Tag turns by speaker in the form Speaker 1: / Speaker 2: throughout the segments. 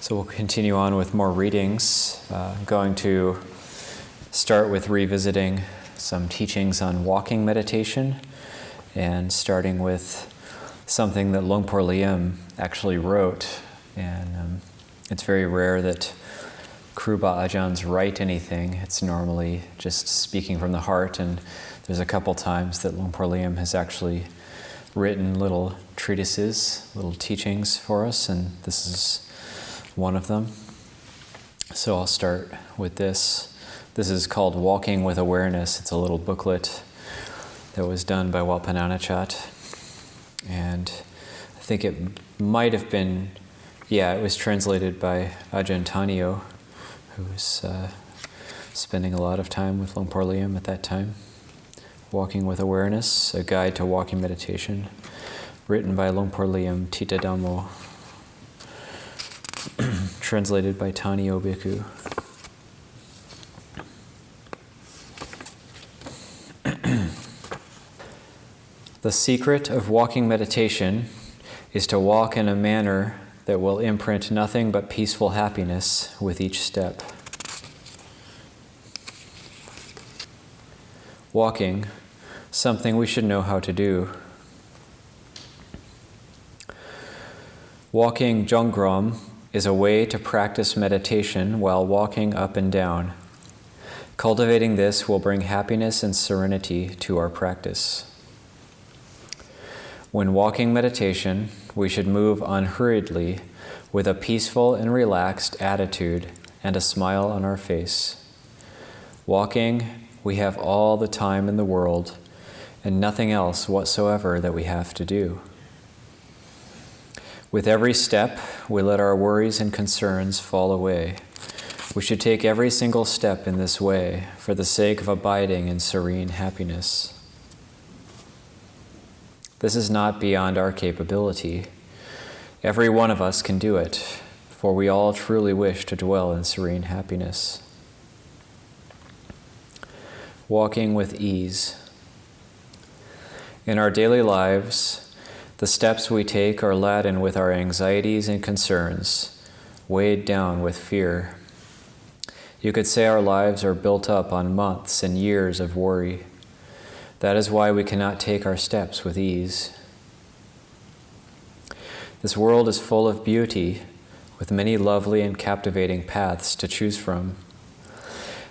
Speaker 1: So we'll continue on with more readings. I'm going to start with revisiting some teachings on walking meditation and starting with something that Luangpur Liem actually wrote. And it's very rare that Kruba Ajahns write anything. It's normally just speaking from the heart, and there's a couple times that Luangpur Liem has actually written little treatises, little teachings for us, and this is one of them. So I'll start with this. This is called Walking with Awareness. It's a little booklet that was done by Wapananachat. And I think it might have been, it was translated by Ajahn Nyaniko, who was spending a lot of time with Luangpur Liem at that time. Walking with Awareness, a guide to walking meditation, written by Luangpur Liem Tita Dhammo, translated by Tanio Bhikkhu. The secret of walking meditation is to walk in a manner that will imprint nothing but peaceful happiness with each step. Walking, something we should know how to do. Walking Jongrom is a way to practice meditation while walking up and down. Cultivating this will bring happiness and serenity to our practice. When walking meditation, we should move unhurriedly with a peaceful and relaxed attitude and a smile on our face. Walking, we have all the time in the world and nothing else whatsoever that we have to do. With every step, we let our worries and concerns fall away. We should take every single step in this way for the sake of abiding in serene happiness. This is not beyond our capability. Every one of us can do it, for we all truly wish to dwell in serene happiness. Walking with ease. In our daily lives, the steps we take are laden with our anxieties and concerns, weighed down with fear. You could say our lives are built up on months and years of worry. That is why we cannot take our steps with ease. This world is full of beauty, with many lovely and captivating paths to choose from.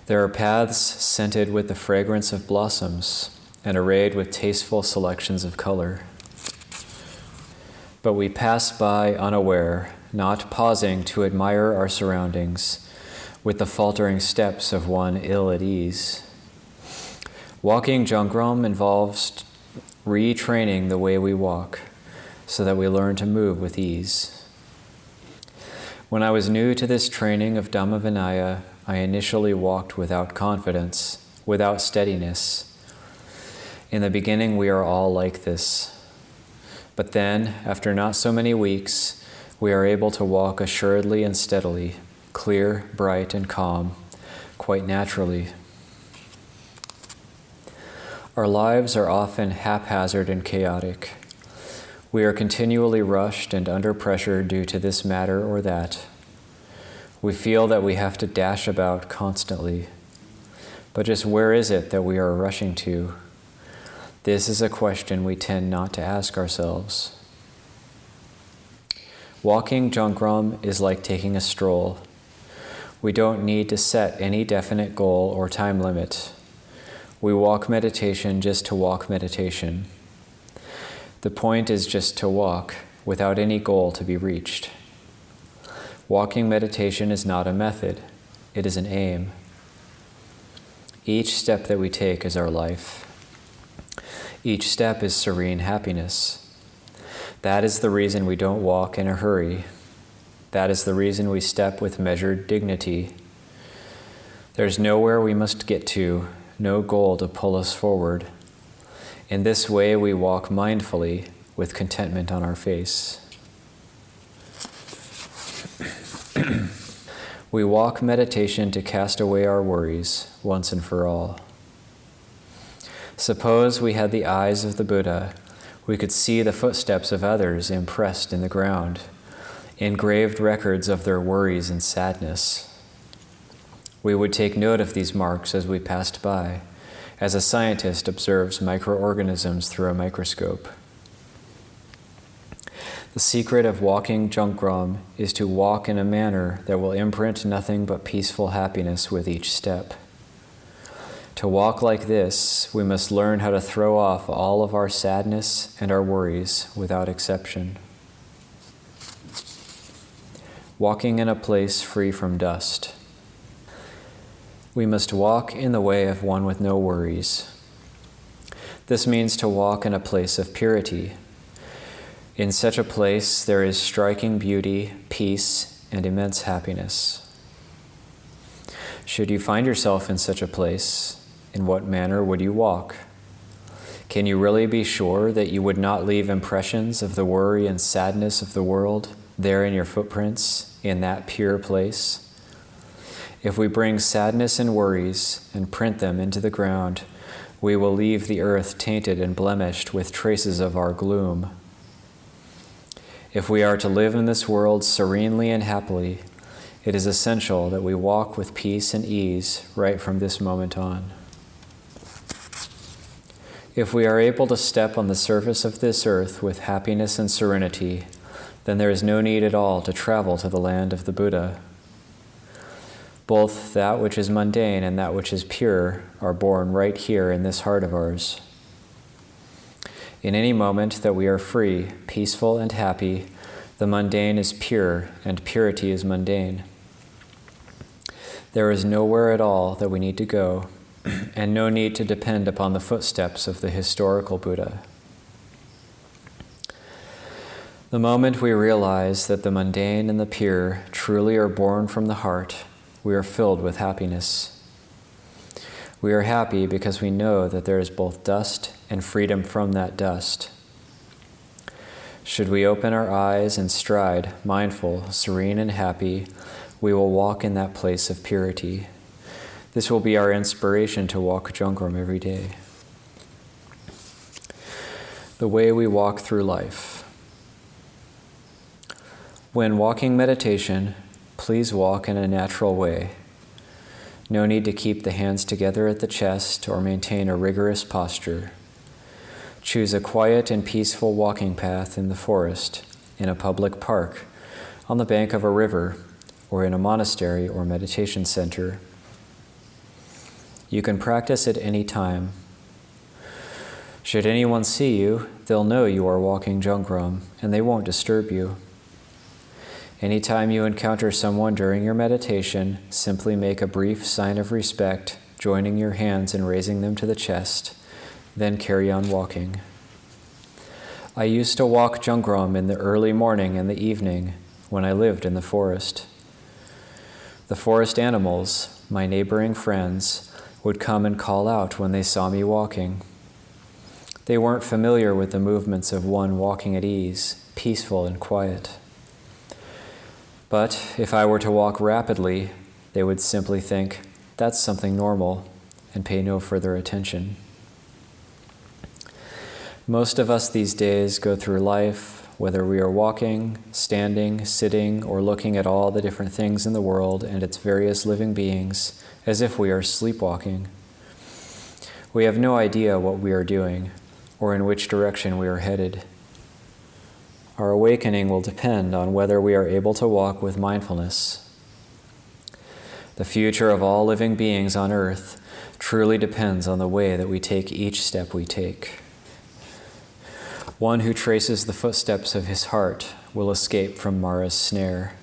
Speaker 1: There are paths scented with the fragrance of blossoms and arrayed with tasteful selections of color. But we pass by unaware, not pausing to admire our surroundings, with the faltering steps of one ill at ease. Walking Jongrom involves retraining the way we walk, so that we learn to move with ease. When I was new to this training of Dhamma Vinaya, I initially walked without confidence, without steadiness. In the beginning, we are all like this. But then, after not so many weeks, we are able to walk assuredly and steadily, clear, bright, and calm, quite naturally. Our lives are often haphazard and chaotic. We are continually rushed and under pressure due to this matter or that. We feel that we have to dash about constantly. But just where is it that we are rushing to? This is a question we tend not to ask ourselves. Walking Jongrom is like taking a stroll. We don't need to set any definite goal or time limit. We walk meditation just to walk meditation. The point is just to walk without any goal to be reached. Walking meditation is not a method, it is an aim. Each step that we take is our life. Each step is serene happiness. That is the reason we don't walk in a hurry. That is the reason we step with measured dignity. There's nowhere we must get to, no goal to pull us forward. In this way, we walk mindfully with contentment on our face. We walk meditation to cast away our worries once and for all. Suppose we had the eyes of the Buddha, we could see the footsteps of others impressed in the ground. engraved records of their worries and sadness. We would take note of these marks as we passed by, as a scientist observes microorganisms through a microscope. The secret of walking Jongrom is to walk in a manner that will imprint nothing but peaceful happiness with each step. To walk like this, we must learn how to throw off all of our sadness and our worries without exception. Walking in a place free from dust. We must walk in the way of one with no worries. This means to walk in a place of purity. In such a place, there is striking beauty, peace, and immense happiness. Should you find yourself in such a place, in what manner would you walk? Can you really be sure that you would not leave impressions of the worry and sadness of the world there in your footprints, in that pure place? If we bring sadness and worries and print them into the ground, we will leave the earth tainted and blemished with traces of our gloom. If we are to live in this world serenely and happily, it is essential that we walk with peace and ease right from this moment on. If we are able to step on the surface of this earth with happiness and serenity, then there is no need at all to travel to the land of the Buddha. Both that which is mundane and that which is pure are born right here in this heart of ours. In any moment that we are free, peaceful, and happy, the mundane is pure and purity is mundane. There is nowhere at all that we need to go, and no need to depend upon the footsteps of the historical Buddha. The moment we realize that the mundane and the pure truly are born from the heart, we are filled with happiness. We are happy because we know that there is both dust and freedom from that dust. Should we open our eyes and stride, mindful, serene, and happy, we will walk in that place of purity. This will be our inspiration to walk Jongrom every day. The way we walk through life. When walking meditation, please walk in a natural way. No need to keep the hands together at the chest or maintain a rigorous posture. Choose a quiet and peaceful walking path in the forest, in a public park, on the bank of a river, or in a monastery or meditation center. You can practice at any time. Should anyone see you, they'll know you are walking Jongrom, and they won't disturb you. Anytime you encounter someone during your meditation, simply make a brief sign of respect, joining your hands and raising them to the chest, then carry on walking. I used to walk Jongrom in the early morning and the evening when I lived in the forest. The forest animals, my neighboring friends, would come and call out when they saw me walking. They weren't familiar with the movements of one walking at ease, peaceful and quiet. But if I were to walk rapidly, they would simply think, that's something normal, and pay no further attention. Most of us these days go through life, whether we are walking, standing, sitting, or looking at all the different things in the world and its various living beings, as if we are sleepwalking. We have no idea what we are doing, or in which direction we are headed. Our awakening will depend on whether we are able to walk with mindfulness. The future of all living beings on earth truly depends on the way that we take each step we take. One who traces the footsteps of his heart will escape from Mara's snare.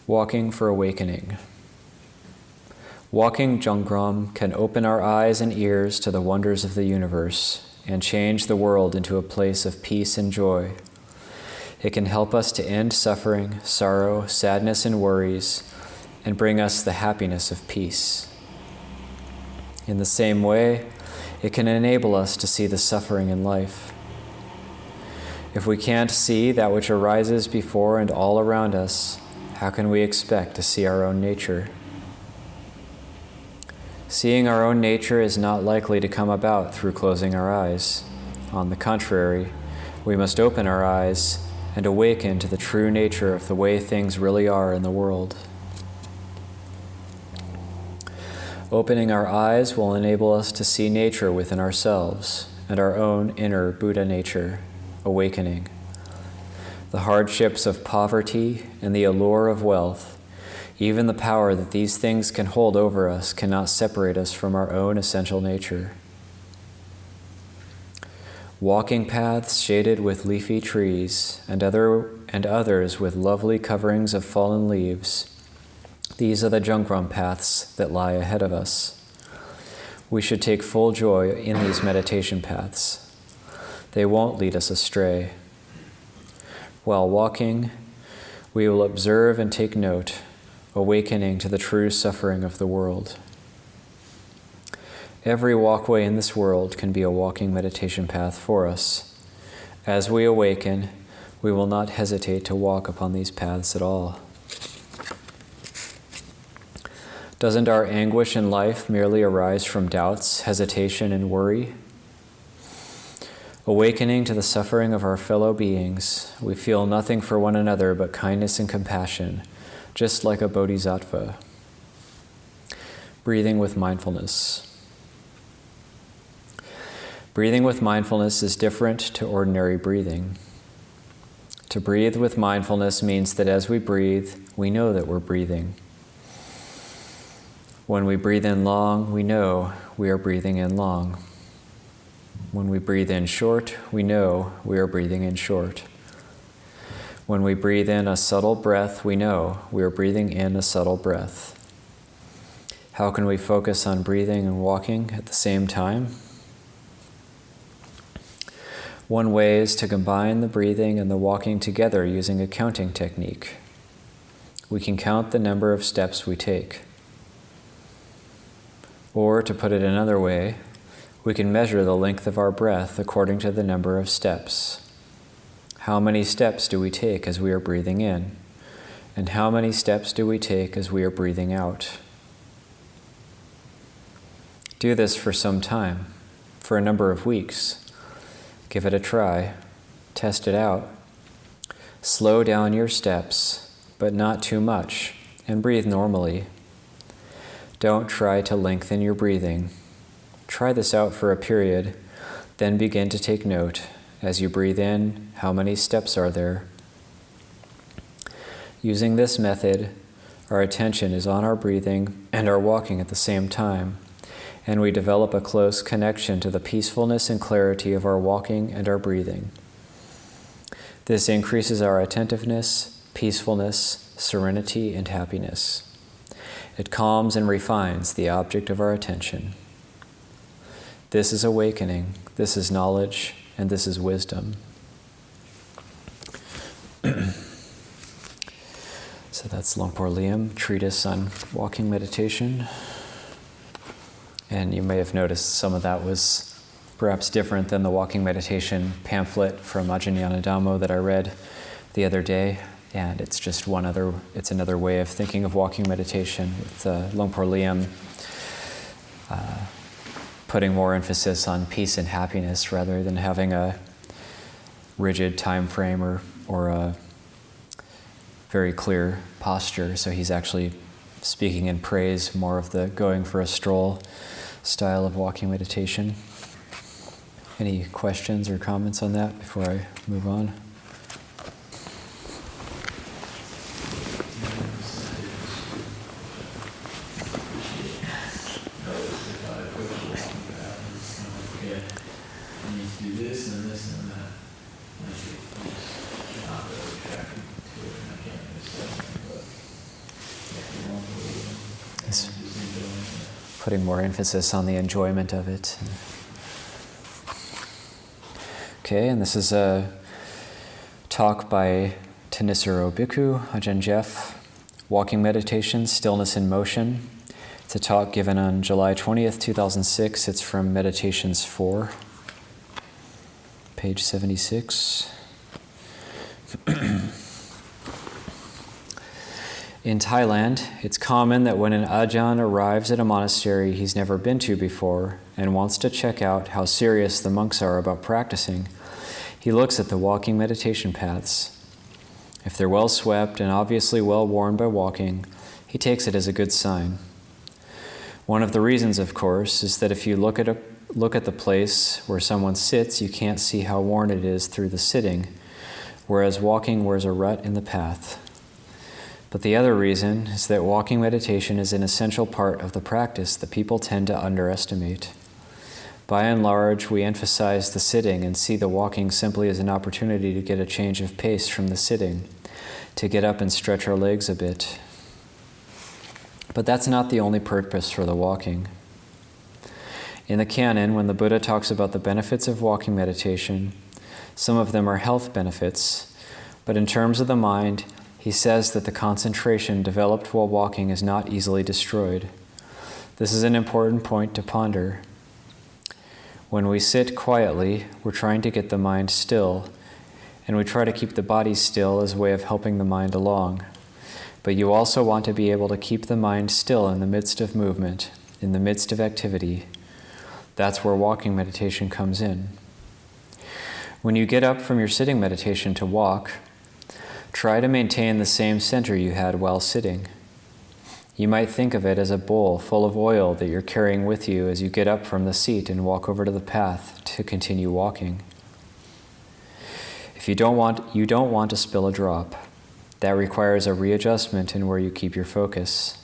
Speaker 1: Walking for awakening. Walking Jongrom can open our eyes and ears to the wonders of the universe and change the world into a place of peace and joy. It can help us to end suffering, sorrow, sadness, and worries, and bring us the happiness of peace. In the same way, it can enable us to see the suffering in life. If we can't see that which arises before and all around us, how can we expect to see our own nature? Seeing our own nature is not likely to come about through closing our eyes. On the contrary, we must open our eyes and awaken to the true nature of the way things really are in the world. Opening our eyes will enable us to see nature within ourselves and our own inner Buddha nature, awakening. The hardships of poverty and the allure of wealth, even the power that these things can hold over us, cannot separate us from our own essential nature. Walking paths shaded with leafy trees and others with lovely coverings of fallen leaves, these are the Jungram paths that lie ahead of us. We should take full joy in these meditation paths. They won't lead us astray. While walking, we will observe and take note, awakening to the true suffering of the world. Every walkway in this world can be a walking meditation path for us. As we awaken, we will not hesitate to walk upon these paths at all. Doesn't our anguish in life merely arise from doubts, hesitation, and worry? Awakening to the suffering of our fellow beings, we feel nothing for one another but kindness and compassion, just like a bodhisattva. Breathing with mindfulness. Breathing with mindfulness is different to ordinary breathing. To breathe with mindfulness means that as we breathe, we know that we're breathing. When we breathe in long, we know we are breathing in long. When we breathe in short, we know we are breathing in short. When we breathe in a subtle breath, we know we are breathing in a subtle breath. How can we focus on breathing and walking at the same time? One way is to combine the breathing and the walking together using a counting technique. We can count the number of steps we take. Or, to put it another way, we can measure the length of our breath according to the number of steps. How many steps do we take as we are breathing in? And how many steps do we take as we are breathing out? Do this for some time, for a number of weeks. Give it a try. Test it out. Slow down your steps, but not too much, and breathe normally. Don't try to lengthen your breathing. Try this out for a period, then begin to take note. As you breathe in, how many steps are there? Using this method, our attention is on our breathing and our walking at the same time, and we develop a close connection to the peacefulness and clarity of our walking and our breathing. This increases our attentiveness, peacefulness, serenity, and happiness. It calms and refines the object of our attention. This is awakening, this is knowledge, and this is wisdom. So that's Longpo Liem, Treatise on Walking Meditation. And you may have noticed some of that was perhaps different than the walking meditation pamphlet from Ajahn Nyaniko that I read the other day. And it's just another way of thinking of walking meditation with Longpo Liem putting more emphasis on peace and happiness rather than having a rigid time frame or a very clear posture. So he's actually speaking in praise more of the going for a stroll style of walking meditation. Any questions or comments on that before I move on? Putting more emphasis on the enjoyment of it. Okay, and this is a talk by Tenisero Bhikkhu, Ajahn Geoff, Walking Meditation, Stillness in Motion. It's a talk given on July 20th, 2006. It's from Meditations 4, page 76. In Thailand, it's common that when an Ajahn arrives at a monastery he's never been to before and wants to check out how serious the monks are about practicing, he looks at the walking meditation paths. If they're well swept and obviously well worn by walking, he takes it as a good sign. One of the reasons, of course, is that if you look at the place where someone sits, you can't see how worn it is through the sitting, whereas walking wears a rut in the path. But the other reason is that walking meditation is an essential part of the practice that people tend to underestimate. By and large, we emphasize the sitting and see the walking simply as an opportunity to get a change of pace from the sitting, to get up and stretch our legs a bit. But that's not the only purpose for the walking. In the canon, when the Buddha talks about the benefits of walking meditation, some of them are health benefits, but in terms of the mind, he says that the concentration developed while walking is not easily destroyed. This is an important point to ponder. When we sit quietly, we're trying to get the mind still, and we try to keep the body still as a way of helping the mind along. But you also want to be able to keep the mind still in the midst of movement, in the midst of activity. That's where walking meditation comes in. When you get up from your sitting meditation to walk, try to maintain the same center you had while sitting. You might think of it as a bowl full of oil that you're carrying with you as you get up from the seat and walk over to the path to continue walking. If you don't want to spill a drop, that requires a readjustment in where you keep your focus.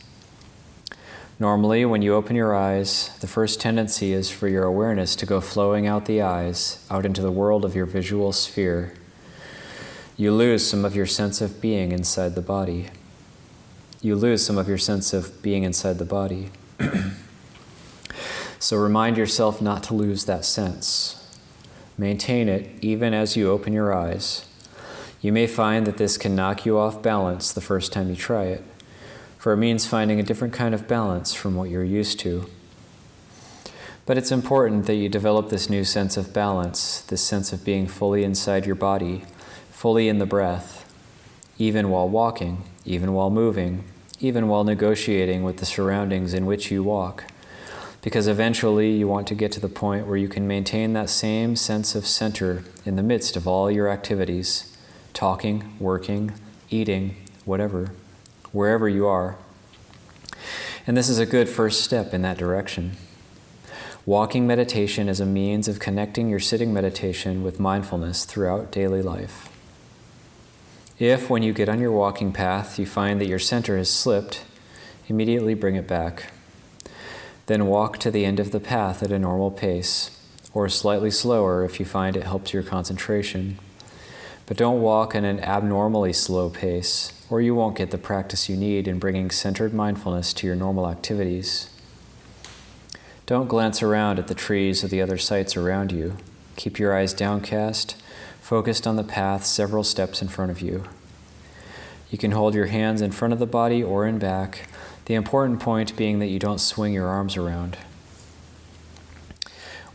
Speaker 1: Normally, when you open your eyes, the first tendency is for your awareness to go flowing out the eyes, out into the world of your visual sphere. You lose some of your sense of being inside the body. So remind yourself not to lose that sense. Maintain it even as you open your eyes. You may find that this can knock you off balance the first time you try it, for it means finding a different kind of balance from what you're used to. But it's important that you develop this new sense of balance, this sense of being fully inside your body, fully in the breath, even while walking, even while moving, even while negotiating with the surroundings in which you walk. Because eventually you want to get to the point where you can maintain that same sense of center in the midst of all your activities, talking, working, eating, whatever, wherever you are. And this is a good first step in that direction. Walking meditation is a means of connecting your sitting meditation with mindfulness throughout daily life. If, when you get on your walking path, you find that your center has slipped, immediately bring it back. Then walk to the end of the path at a normal pace, or slightly slower if you find it helps your concentration. But don't walk at an abnormally slow pace, or you won't get the practice you need in bringing centered mindfulness to your normal activities. Don't glance around at the trees or the other sights around you. Keep your eyes downcast, focused on the path several steps in front of you. You can hold your hands in front of the body or in back, the important point being that you don't swing your arms around.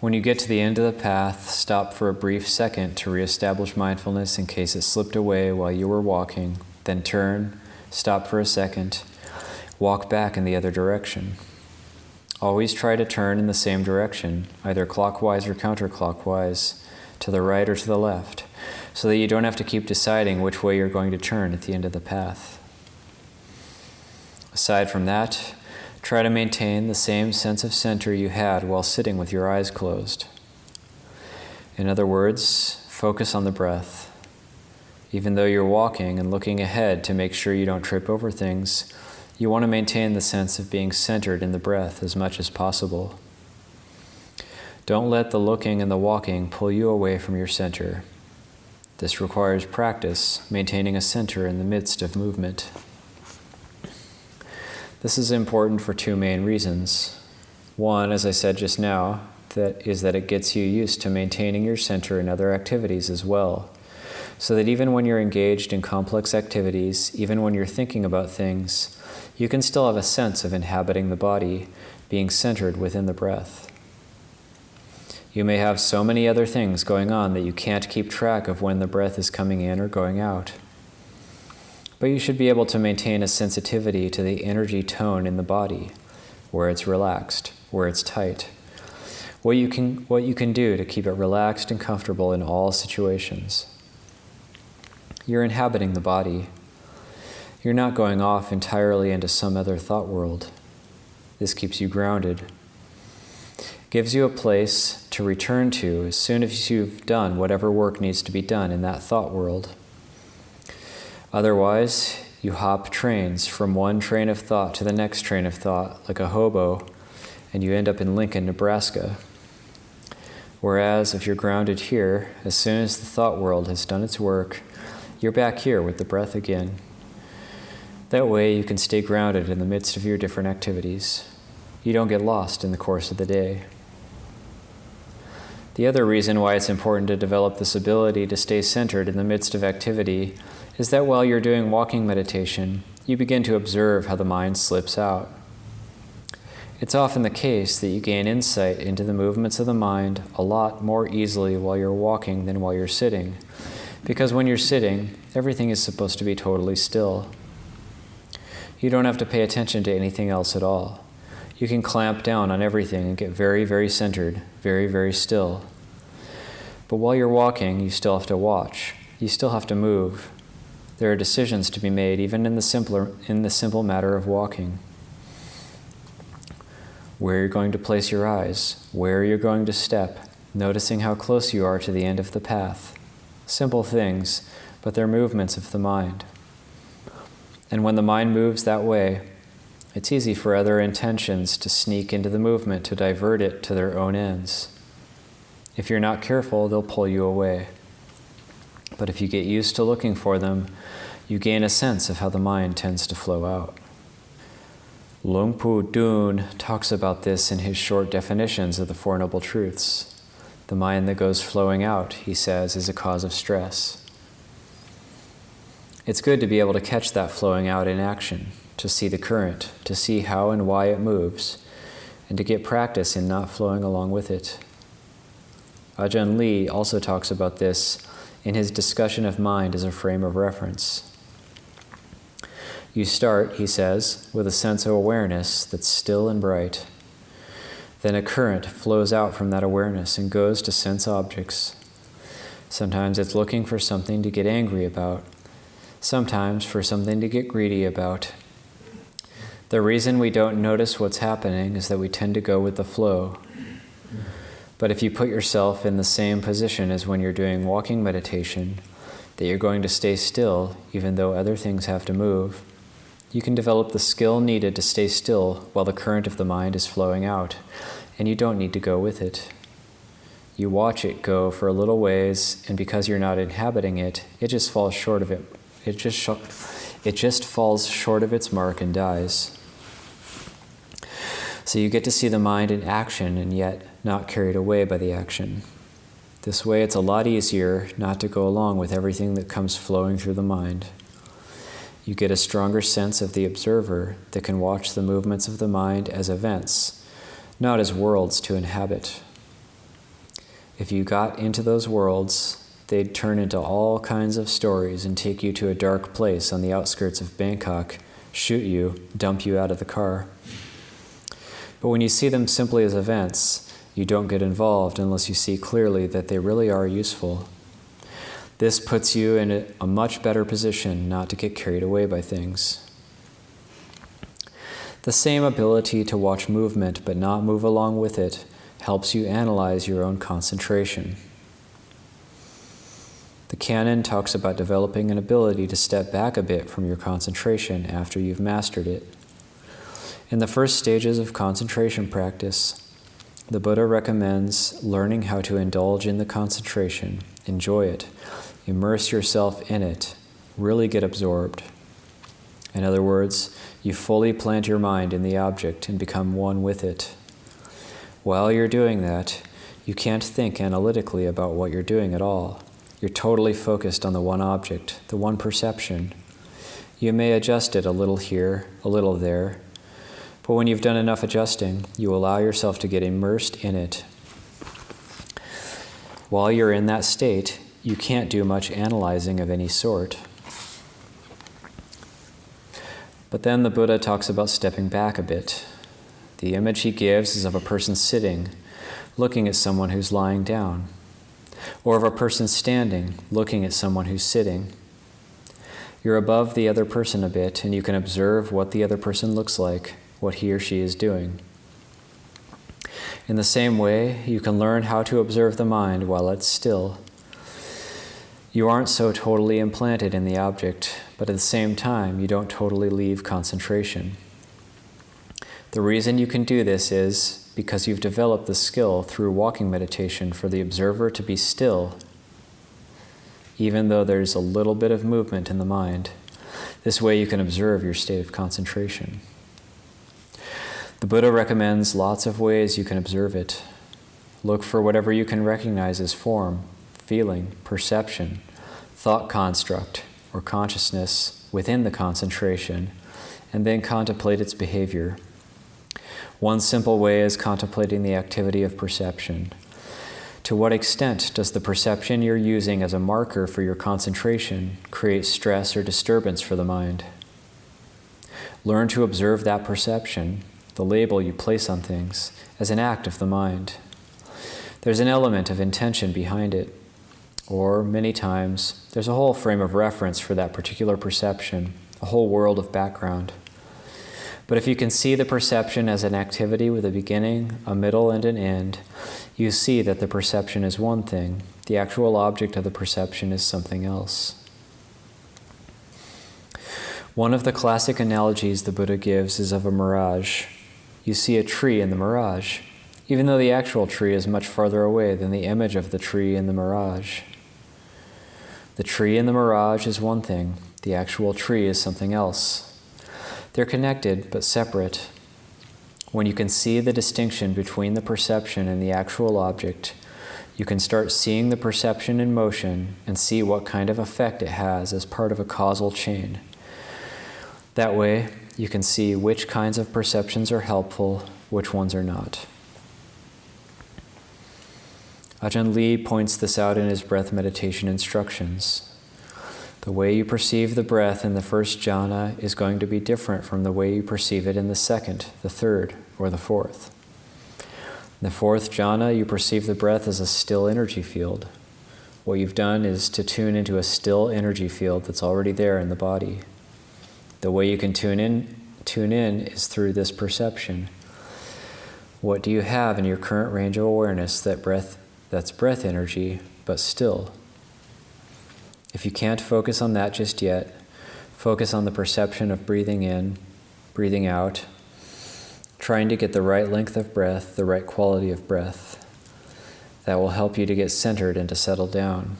Speaker 1: When you get to the end of the path, stop for a brief second to reestablish mindfulness in case it slipped away while you were walking, then turn, stop for a second, walk back in the other direction. Always try to turn in the same direction, either clockwise or counterclockwise, to the right or to the left, so that you don't have to keep deciding which way you're going to turn at the end of the path. Aside from that, try to maintain the same sense of center you had while sitting with your eyes closed. In other words, focus on the breath. Even though you're walking and looking ahead to make sure you don't trip over things, you want to maintain the sense of being centered in the breath as much as possible. Don't let the looking and the walking pull you away from your center. This requires practice, maintaining a center in the midst of movement. This is important for two main reasons. One, as I said just now, that it gets you used to maintaining your center in other activities as well, so that even when you're engaged in complex activities, even when you're thinking about things, you can still have a sense of inhabiting the body, being centered within the breath. You may have so many other things going on that you can't keep track of when the breath is coming in or going out. But you should be able to maintain a sensitivity to the energy tone in the body, where it's relaxed, where it's tight. What you can do to keep it relaxed and comfortable in all situations. You're inhabiting the body. You're not going off entirely into some other thought world. This keeps you grounded. Gives you a place to return to as soon as you've done whatever work needs to be done in that thought world. Otherwise, you hop trains from one train of thought to the next train of thought like a hobo, and you end up in Lincoln, Nebraska. Whereas if you're grounded here, as soon as the thought world has done its work, you're back here with the breath again. That way you can stay grounded in the midst of your different activities. You don't get lost in the course of the day. The other reason why it's important to develop this ability to stay centered in the midst of activity is that while you're doing walking meditation, you begin to observe how the mind slips out. It's often the case that you gain insight into the movements of the mind a lot more easily while you're walking than while you're sitting, because when you're sitting, everything is supposed to be totally still. You don't have to pay attention to anything else at all. You can clamp down on everything and get very, very centered, very, very still. But while you're walking, you still have to watch. You still have to move. There are decisions to be made even in the simple matter of walking. Where you're going to place your eyes, where you're going to step, noticing how close you are to the end of the path. Simple things, but they're movements of the mind. And when the mind moves that way, it's easy for other intentions to sneak into the movement to divert it to their own ends. If you're not careful, they'll pull you away. But if you get used to looking for them, you gain a sense of how the mind tends to flow out. Luang Pu Dun talks about this in his short definitions of the Four Noble Truths. The mind that goes flowing out, he says, is a cause of stress. It's good to be able to catch that flowing out in action, to see the current, to see how and why it moves, and to get practice in not flowing along with it. Ajahn Lee also talks about this in his discussion of mind as a frame of reference. You start, he says, with a sense of awareness that's still and bright. Then a current flows out from that awareness and goes to sense objects. Sometimes it's looking for something to get angry about, sometimes for something to get greedy about. The reason we don't notice what's happening is that we tend to go with the flow. But if you put yourself in the same position as when you're doing walking meditation, that you're going to stay still even though other things have to move, you can develop the skill needed to stay still while the current of the mind is flowing out, and you don't need to go with it. You watch it go for a little ways, and because you're not inhabiting it, it just falls short of it. It just falls short of its mark and dies. So you get to see the mind in action and yet not carried away by the action. This way it's a lot easier not to go along with everything that comes flowing through the mind. You get a stronger sense of the observer that can watch the movements of the mind as events, not as worlds to inhabit. If you got into those worlds, they'd turn into all kinds of stories and take you to a dark place on the outskirts of Bangkok, shoot you, dump you out of the car. But when you see them simply as events, you don't get involved unless you see clearly that they really are useful. This puts you in a much better position not to get carried away by things. The same ability to watch movement but not move along with it helps you analyze your own concentration. The canon talks about developing an ability to step back a bit from your concentration after you've mastered it. In the first stages of concentration practice, the Buddha recommends learning how to indulge in the concentration, enjoy it, immerse yourself in it, really get absorbed. In other words, you fully plant your mind in the object and become one with it. While you're doing that, you can't think analytically about what you're doing at all. You're totally focused on the one object, the one perception. You may adjust it a little here, a little there, but when you've done enough adjusting, you allow yourself to get immersed in it. While you're in that state, you can't do much analyzing of any sort. But then the Buddha talks about stepping back a bit. The image he gives is of a person sitting, looking at someone who's lying down, or of a person standing, looking at someone who's sitting. You're above the other person a bit, and you can observe what the other person looks like, what he or she is doing. In the same way, you can learn how to observe the mind while it's still. You aren't so totally implanted in the object, but at the same time, you don't totally leave concentration. The reason you can do this is because you've developed the skill through walking meditation for the observer to be still, even though there's a little bit of movement in the mind. This way you can observe your state of concentration. The Buddha recommends lots of ways you can observe it. Look for whatever you can recognize as form, feeling, perception, thought construct, or consciousness within the concentration, and then contemplate its behavior. One simple way is contemplating the activity of perception. To what extent does the perception you're using as a marker for your concentration create stress or disturbance for the mind? Learn to observe that perception, the label you place on things, as an act of the mind. There's an element of intention behind it, or many times there's a whole frame of reference for that particular perception, a whole world of background. But if you can see the perception as an activity with a beginning, a middle, and an end, you see that the perception is one thing, the actual object of the perception is something else. One of the classic analogies the Buddha gives is of a mirage. You see a tree in the mirage, even though the actual tree is much farther away than the image of the tree in the mirage. The tree in the mirage is one thing, the actual tree is something else. They're connected but separate. When you can see the distinction between the perception and the actual object, you can start seeing the perception in motion and see what kind of effect it has as part of a causal chain. That way, you can see which kinds of perceptions are helpful, which ones are not. Ajahn Lee points this out in his breath meditation instructions. The way you perceive the breath in the first jhana is going to be different from the way you perceive it in the second, the third, or the fourth. In the fourth jhana, you perceive the breath as a still energy field. What you've done is to tune into a still energy field that's already there in the body. The way you can tune in is through this perception. What do you have in your current range of awareness that's breath energy, but still? If you can't focus on that just yet, focus on the perception of breathing in, breathing out, trying to get the right length of breath, the right quality of breath. That will help you to get centered and to settle down.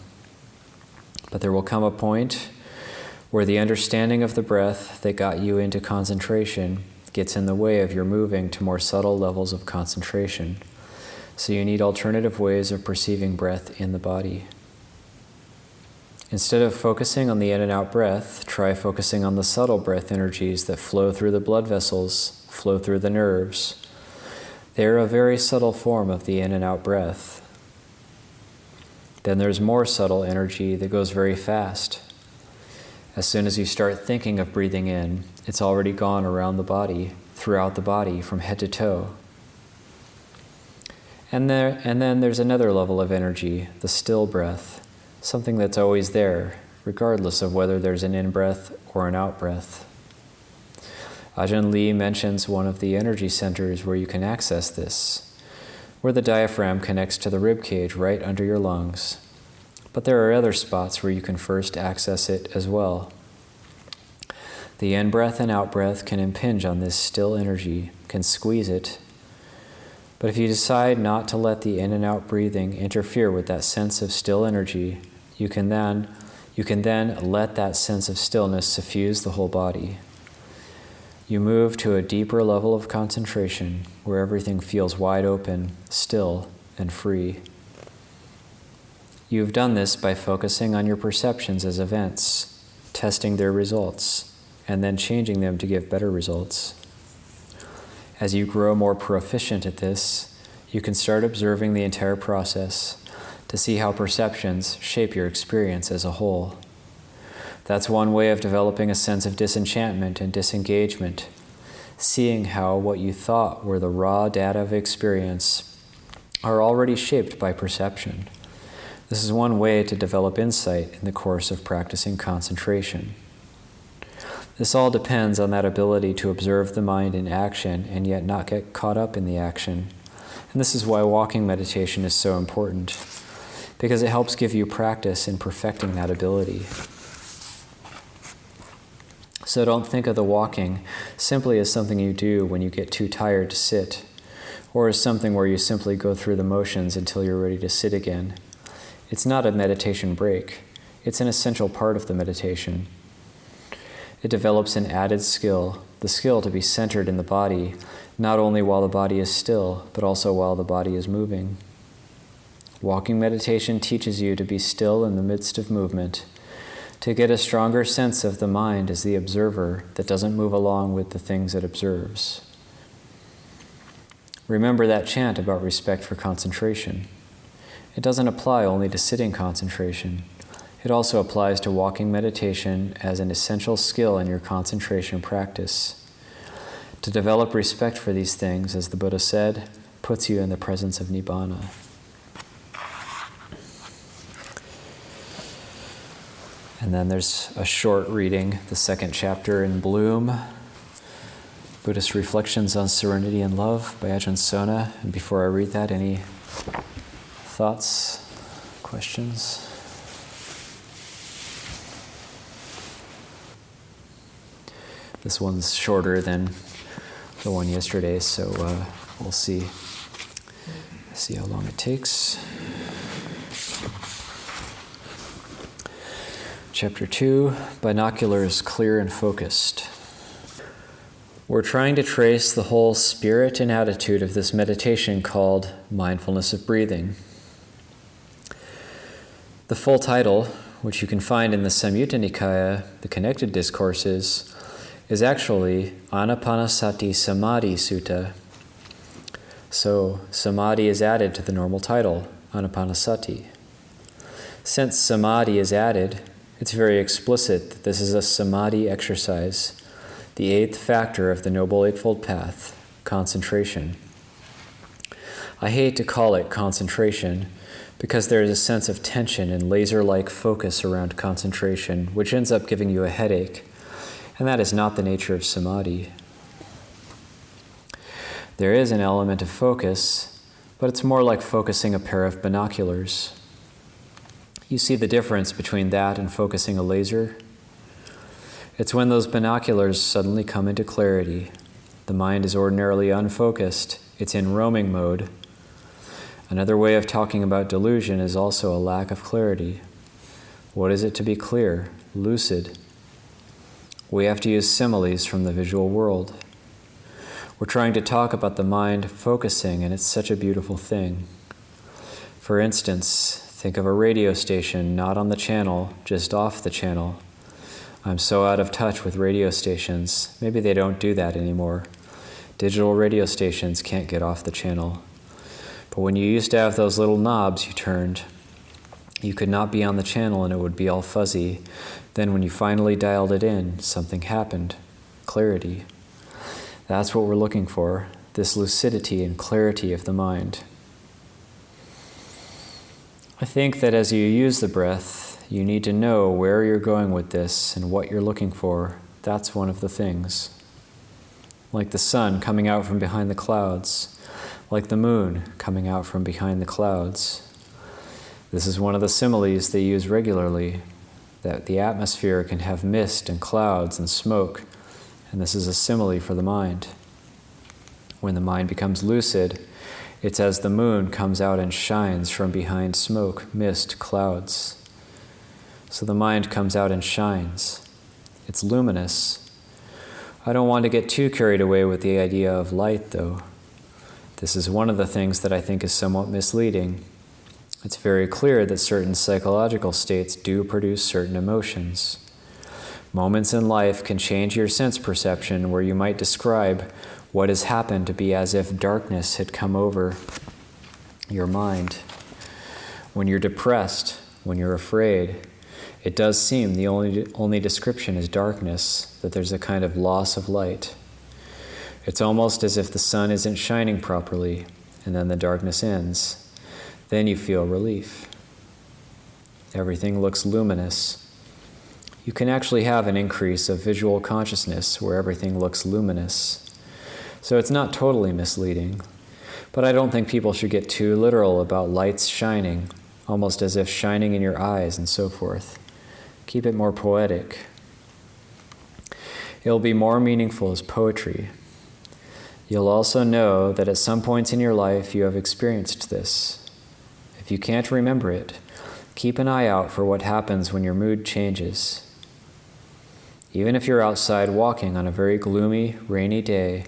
Speaker 1: But there will come a point where the understanding of the breath that got you into concentration gets in the way of your moving to more subtle levels of concentration. So you need alternative ways of perceiving breath in the body. Instead of focusing on the in and out breath, try focusing on the subtle breath energies that flow through the blood vessels, flow through the nerves. They are a very subtle form of the in and out breath. Then there's more subtle energy that goes very fast. As soon as you start thinking of breathing in, it's already gone around the body, throughout the body, from head to toe. And then there's another level of energy, the still breath, something that's always there, regardless of whether there's an in-breath or an out-breath. Ajahn Lee mentions one of the energy centers where you can access this, where the diaphragm connects to the rib cage right under your lungs. But there are other spots where you can first access it as well. The in-breath and out-breath can impinge on this still energy, can squeeze it. But if you decide not to let the in and out breathing interfere with that sense of still energy, you can then let that sense of stillness suffuse the whole body. You move to a deeper level of concentration where everything feels wide open, still, and free. You've done this by focusing on your perceptions as events, testing their results, and then changing them to give better results. As you grow more proficient at this, you can start observing the entire process to see how perceptions shape your experience as a whole. That's one way of developing a sense of disenchantment and disengagement, seeing how what you thought were the raw data of experience are already shaped by perception. This is one way to develop insight in the course of practicing concentration. This all depends on that ability to observe the mind in action and yet not get caught up in the action. And this is why walking meditation is so important, because it helps give you practice in perfecting that ability. So don't think of the walking simply as something you do when you get too tired to sit, or as something where you simply go through the motions until you're ready to sit again. It's not a meditation break. It's an essential part of the meditation. It develops an added skill, the skill to be centered in the body, not only while the body is still, but also while the body is moving. Walking meditation teaches you to be still in the midst of movement, to get a stronger sense of the mind as the observer that doesn't move along with the things it observes. Remember that chant about respect for concentration. It doesn't apply only to sitting concentration. It also applies to walking meditation as an essential skill in your concentration practice. To develop respect for these things, as the Buddha said, puts you in the presence of Nibbana. And then there's a short reading, the second chapter in Bloom, Buddhist Reflections on Serenity and Love by Ajahn Sona. And before I read that, any thoughts, questions? This one's shorter than the one yesterday, so we'll see how long it takes. Chapter 2, Binoculars Clear and Focused. We're trying to trace the whole spirit and attitude of this meditation called Mindfulness of Breathing. The full title, which you can find in the Samyutta Nikaya, the connected discourses, is actually Anapanasati Samadhi Sutta. So Samadhi is added to the normal title, Anapanasati. Since Samadhi is added, it's very explicit that this is a Samadhi exercise, the eighth factor of the Noble Eightfold Path, concentration. I hate to call it concentration because there is a sense of tension and laser-like focus around concentration, which ends up giving you a headache. And that is not the nature of Samadhi. There is an element of focus, but it's more like focusing a pair of binoculars. You see the difference between that and focusing a laser? It's when those binoculars suddenly come into clarity. The mind is ordinarily unfocused. It's in roaming mode. Another way of talking about delusion is also a lack of clarity. What is it to be clear, lucid? We have to use similes from the visual world. We're trying to talk about the mind focusing, and it's such a beautiful thing. For instance, think of a radio station not on the channel, just off the channel. I'm so out of touch with radio stations. Maybe they don't do that anymore. Digital radio stations can't get off the channel. But when you used to have those little knobs you turned, you could not be on the channel and it would be all fuzzy. Then when you finally dialed it in, something happened. Clarity. That's what we're looking for, this lucidity and clarity of the mind. I think that as you use the breath, you need to know where you're going with this and what you're looking for. That's one of the things. Like the sun coming out from behind the clouds, like the moon coming out from behind the clouds. This is one of the similes they use regularly, that the atmosphere can have mist and clouds and smoke, and this is a simile for the mind. When the mind becomes lucid, it's as the moon comes out and shines from behind smoke, mist, clouds. So the mind comes out and shines. It's luminous. I don't want to get too carried away with the idea of light, though. This is one of the things that I think is somewhat misleading. It's very clear that certain psychological states do produce certain emotions. Moments in life can change your sense perception where you might describe what has happened to be as if darkness had come over your mind. When you're depressed, when you're afraid, it does seem the only description is darkness, that there's a kind of loss of light. It's almost as if the sun isn't shining properly, and then the darkness ends. Then you feel relief. Everything looks luminous. you can actually have an increase of visual consciousness where everything looks luminous. So it's not totally misleading, but I don't think people should get too literal about lights shining, almost as if shining in your eyes and so forth. Keep it more poetic. It'll be more meaningful as poetry. You'll also know that at some points in your life you have experienced this. If you can't remember it, keep an eye out for what happens when your mood changes. Even if you're outside walking on a very gloomy, rainy day,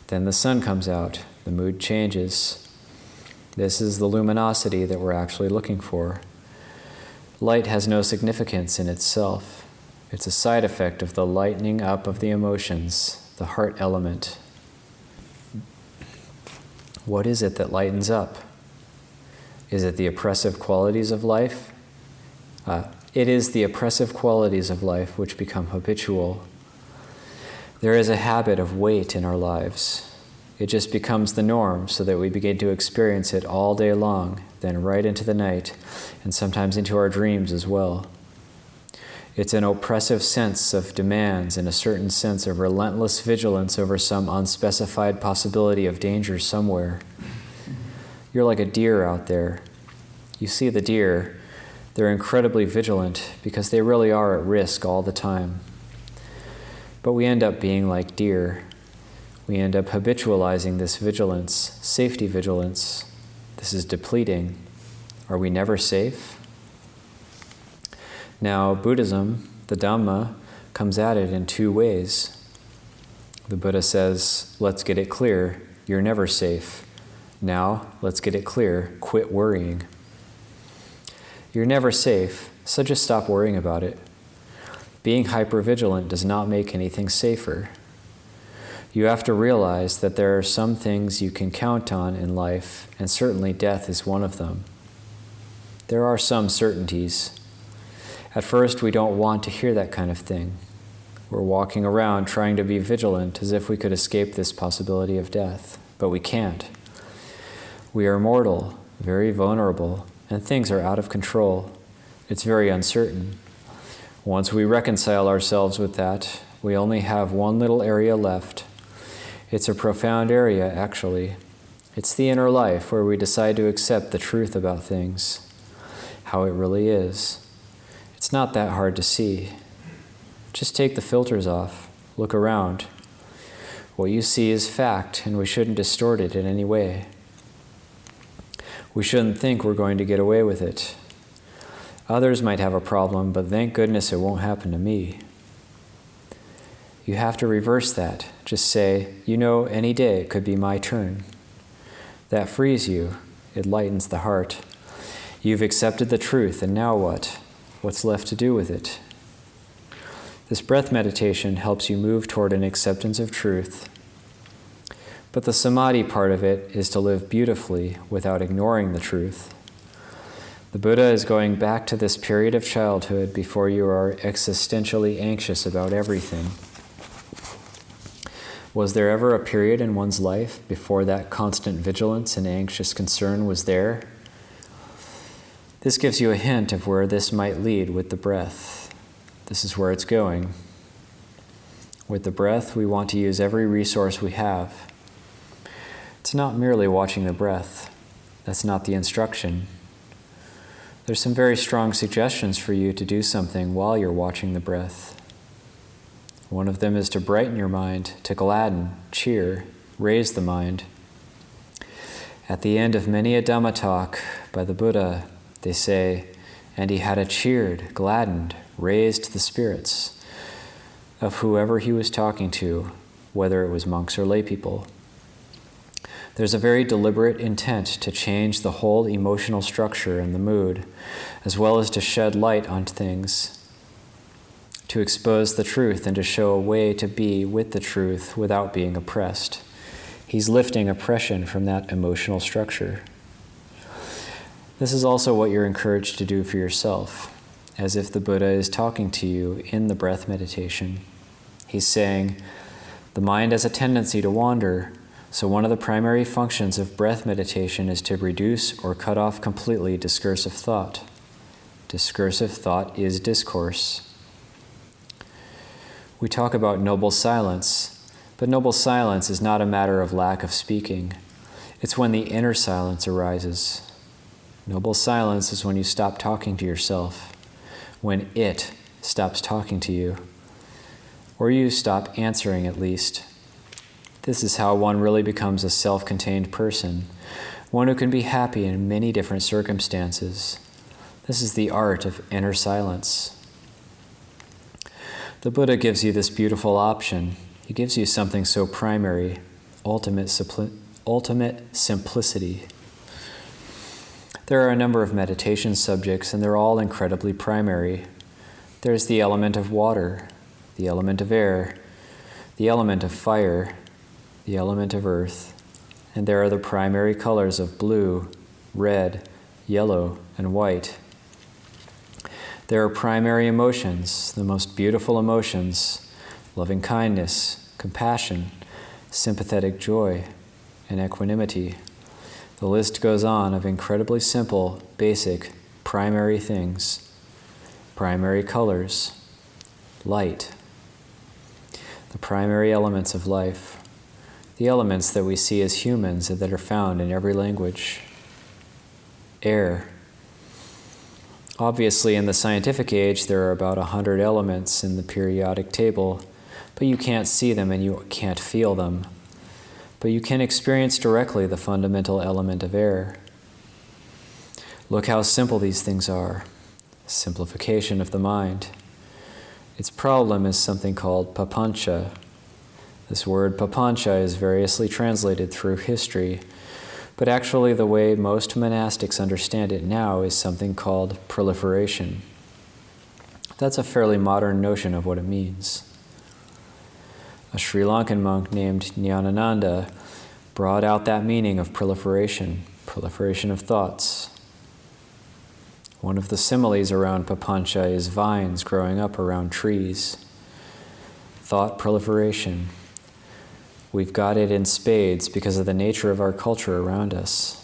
Speaker 1: then the sun comes out, the mood changes. This is the luminosity that we're actually looking for. Light has no significance in itself. It's a side effect of the lightening up of the emotions, the heart element. What is it that lightens up? Is it the oppressive qualities of life? It is the oppressive qualities of life which become habitual. There is a habit of weight in our lives. It just becomes the norm so that we begin to experience it all day long, then right into the night, and sometimes into our dreams as well. It's an oppressive sense of demands and a certain sense of relentless vigilance over some unspecified possibility of danger somewhere. You're like a deer out there. You see the deer. They're incredibly vigilant because they really are at risk all the time. But we end up being like deer. We end up habitualizing this vigilance, safety vigilance. This is depleting. Are we never safe? Now, Buddhism, the Dhamma, comes at it in two ways. The Buddha says, let's get it clear, you're never safe. Now, let's get it clear, quit worrying. You're never safe, so just stop worrying about it. Being hypervigilant does not make anything safer. You have to realize that there are some things you can count on in life, and certainly death is one of them. There are some certainties. At first, we don't want to hear that kind of thing. We're walking around trying to be vigilant as if we could escape this possibility of death, but we can't. We are mortal, very vulnerable, and things are out of control. It's very uncertain. Once we reconcile ourselves with that, we only have one little area left. It's a profound area, actually. It's the inner life where we decide to accept the truth about things, how it really is. It's not that hard to see. Just take the filters off. Look around. What you see is fact, and we shouldn't distort it in any way. We shouldn't think we're going to get away with it. Others might have a problem, but thank goodness it won't happen to me. You have to reverse that. Just say, any day it could be my turn. That frees you. It lightens the heart. You've accepted the truth, and now what? What's left to do with it? This breath meditation helps you move toward an acceptance of truth. But the samadhi part of it is to live beautifully without ignoring the truth. The Buddha is going back to this period of childhood before you are existentially anxious about everything. Was there ever a period in one's life before that constant vigilance and anxious concern was there? This gives you a hint of where this might lead with the breath. This is where it's going. With the breath, we want to use every resource we have. It's not merely watching the breath. That's not the instruction. There's some very strong suggestions for you to do something while you're watching the breath. One of them is to brighten your mind, to gladden, cheer, raise the mind. At the end of many a Dhamma talk by the Buddha, they say, and he had a cheered, gladdened, raised the spirits of whoever he was talking to, whether it was monks or lay people. There's a very deliberate intent to change the whole emotional structure and the mood, as well as to shed light on things, to expose the truth and to show a way to be with the truth without being oppressed. He's lifting oppression from that emotional structure. This is also what you're encouraged to do for yourself, as if the Buddha is talking to you in the breath meditation. He's saying, the mind has a tendency to wander, so one of the primary functions of breath meditation is to reduce or cut off completely discursive thought. Discursive thought is discourse. We talk about noble silence, but noble silence is not a matter of lack of speaking. It's when the inner silence arises. Noble silence is when you stop talking to yourself, when it stops talking to you, or you stop answering at least. This is how one really becomes a self-contained person, one who can be happy in many different circumstances. This is the art of inner silence. The Buddha gives you this beautiful option. He gives you something so primary, ultimate simplicity. There are a number of meditation subjects, and they're all incredibly primary. There's the element of water, the element of air, the element of fire, the element of earth, and there are the primary colors of blue, red, yellow, and white. There are primary emotions, the most beautiful emotions, loving kindness, compassion, sympathetic joy, and equanimity. The list goes on of incredibly simple, basic, primary things. Primary colors, light, the primary elements of life, the elements that we see as humans and that are found in every language. Air. Obviously, in the scientific age, there are about 100 elements in the periodic table, but you can't see them and you can't feel them. But you can experience directly the fundamental element of air. Look how simple these things are. Simplification of the mind. Its problem is something called papancha. This word papancha is variously translated through history, but actually the way most monastics understand it now is something called proliferation. That's a fairly modern notion of what it means. A Sri Lankan monk named Nyanananda brought out that meaning of proliferation of thoughts. One of the similes around papancha is vines growing up around trees. Thought proliferation. We've got it in spades because of the nature of our culture around us.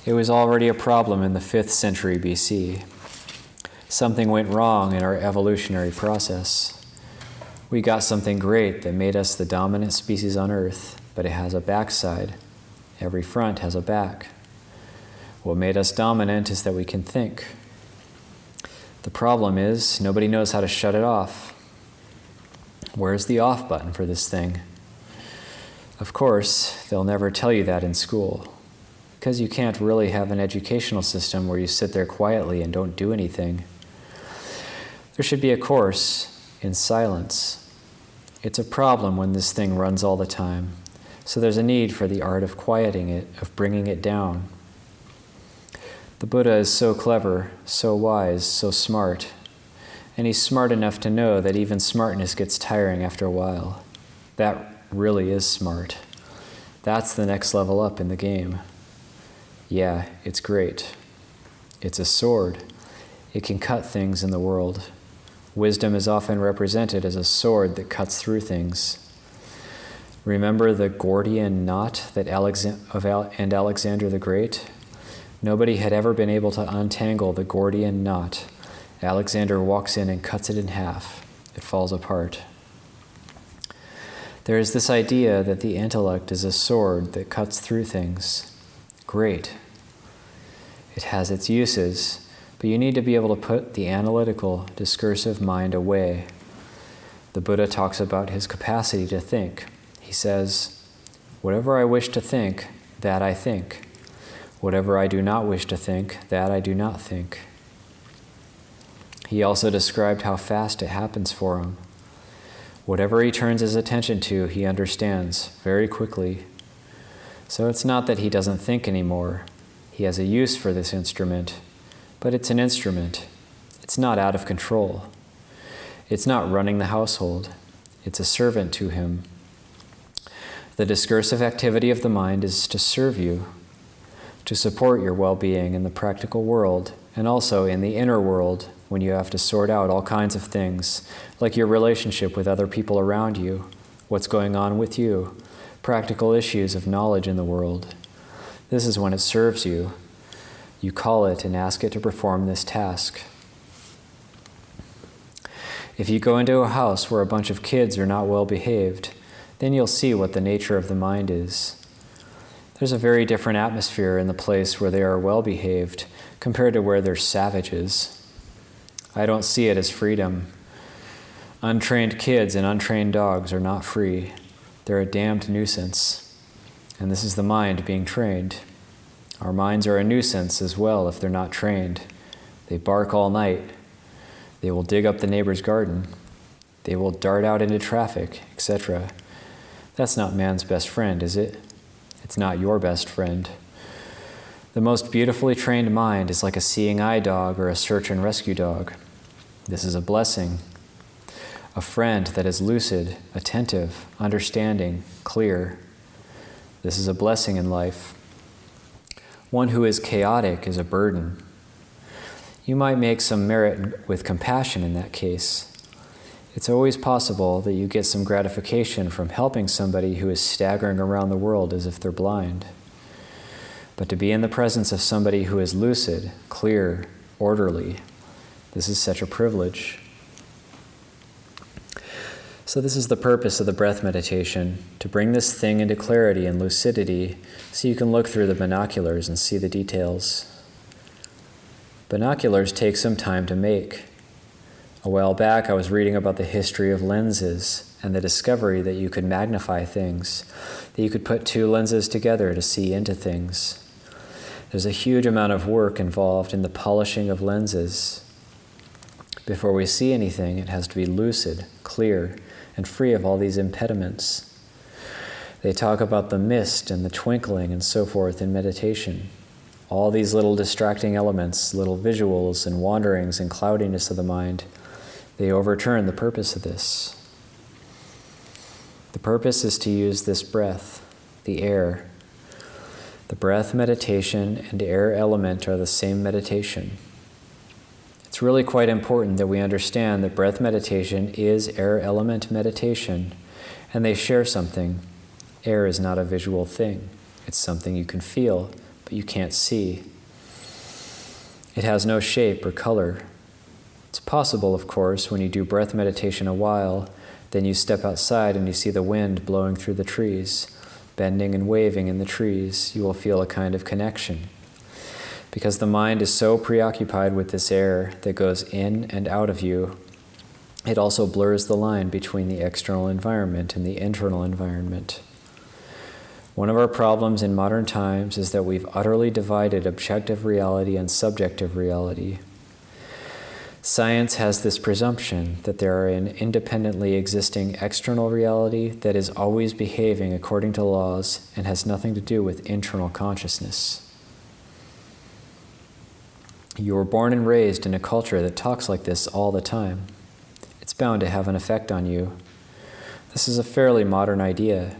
Speaker 1: It was already a problem in the 5th century BC. Something went wrong in our evolutionary process. We got something great that made us the dominant species on Earth, but it has a backside. Every front has a back. What made us dominant is that we can think. The problem is, nobody knows how to shut it off. Where's the off button for this thing? Of course, they'll never tell you that in school, because you can't really have an educational system where you sit there quietly and don't do anything. There should be a course in silence. It's a problem when this thing runs all the time, so there's a need for the art of quieting it, of bringing it down. The Buddha is so clever, so wise, so smart, and he's smart enough to know that even smartness gets tiring after a while. That really is smart. That's the next level up in the game. Yeah, it's great. It's a sword. It can cut things in the world. Wisdom is often represented as a sword that cuts through things. Remember the Gordian knot that Alexander the Great? Nobody had ever been able to untangle the Gordian knot. Alexander walks in and cuts it in half. It falls apart. There is this idea that the intellect is a sword that cuts through things. Great. It has its uses, but you need to be able to put the analytical, discursive mind away. The Buddha talks about his capacity to think. He says, "Whatever I wish to think, that I think. Whatever I do not wish to think, that I do not think." He also described how fast it happens for him. Whatever he turns his attention to, he understands very quickly. So it's not that he doesn't think anymore. He has a use for this instrument, but it's an instrument. It's not out of control. It's not running the household. It's a servant to him. The discursive activity of the mind is to serve you, to support your well-being in the practical world and also in the inner world when you have to sort out all kinds of things, like your relationship with other people around you, what's going on with you, practical issues of knowledge in the world. This is when it serves you. You call it and ask it to perform this task. If you go into a house where a bunch of kids are not well behaved, then you'll see what the nature of the mind is. There's a very different atmosphere in the place where they are well behaved compared to where they're savages. I don't see it as freedom. Untrained kids and untrained dogs are not free. They're a damned nuisance. And this is the mind being trained. Our minds are a nuisance as well if they're not trained. They bark all night. They will dig up the neighbor's garden. They will dart out into traffic, etc. That's not man's best friend, is it? It's not your best friend. The most beautifully trained mind is like a seeing eye dog or a search and rescue dog. This is a blessing. A friend that is lucid, attentive, understanding, clear. This is a blessing in life. One who is chaotic is a burden. You might make some merit with compassion in that case. It's always possible that you get some gratification from helping somebody who is staggering around the world as if they're blind. But to be in the presence of somebody who is lucid, clear, orderly, this is such a privilege. So this is the purpose of the breath meditation, to bring this thing into clarity and lucidity so you can look through the binoculars and see the details. Binoculars take some time to make. A while back, I was reading about the history of lenses and the discovery that you could magnify things, that you could put two lenses together to see into things. There's a huge amount of work involved in the polishing of lenses. Before we see anything, it has to be lucid, clear, and free of all these impediments. They talk about the mist and the twinkling and so forth in meditation. All these little distracting elements, little visuals and wanderings and cloudiness of the mind, they overturn the purpose of this. The purpose is to use this breath, the air. The breath meditation and air element are the same meditation. It's really quite important that we understand that breath meditation is air element meditation, and they share something. Air is not a visual thing. It's something you can feel, but you can't see. It has no shape or color. It's possible, of course, when you do breath meditation a while, then you step outside and you see the wind blowing through the trees, bending and waving in the trees, you will feel a kind of connection. Because the mind is so preoccupied with this air that goes in and out of you, it also blurs the line between the external environment and the internal environment. One of our problems in modern times is that we've utterly divided objective reality and subjective reality. Science has this presumption that there are an independently existing external reality that is always behaving according to laws and has nothing to do with internal consciousness. You were born and raised in a culture that talks like this all the time. It's bound to have an effect on you. This is a fairly modern idea.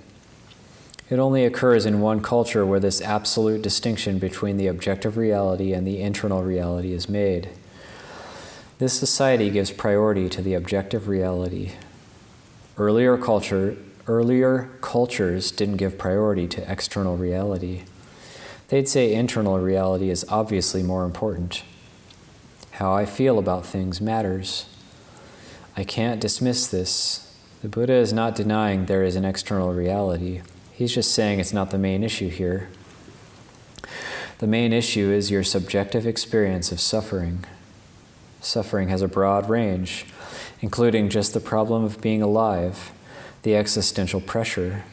Speaker 1: It only occurs in one culture where this absolute distinction between the objective reality and the internal reality is made. This society gives priority to the objective reality. Earlier cultures didn't give priority to external reality. They'd say internal reality is obviously more important. How I feel about things matters. I can't dismiss this. The Buddha is not denying there is an external reality. He's just saying it's not the main issue here. The main issue is your subjective experience of suffering. Suffering has a broad range, including just the problem of being alive, the existential pressure.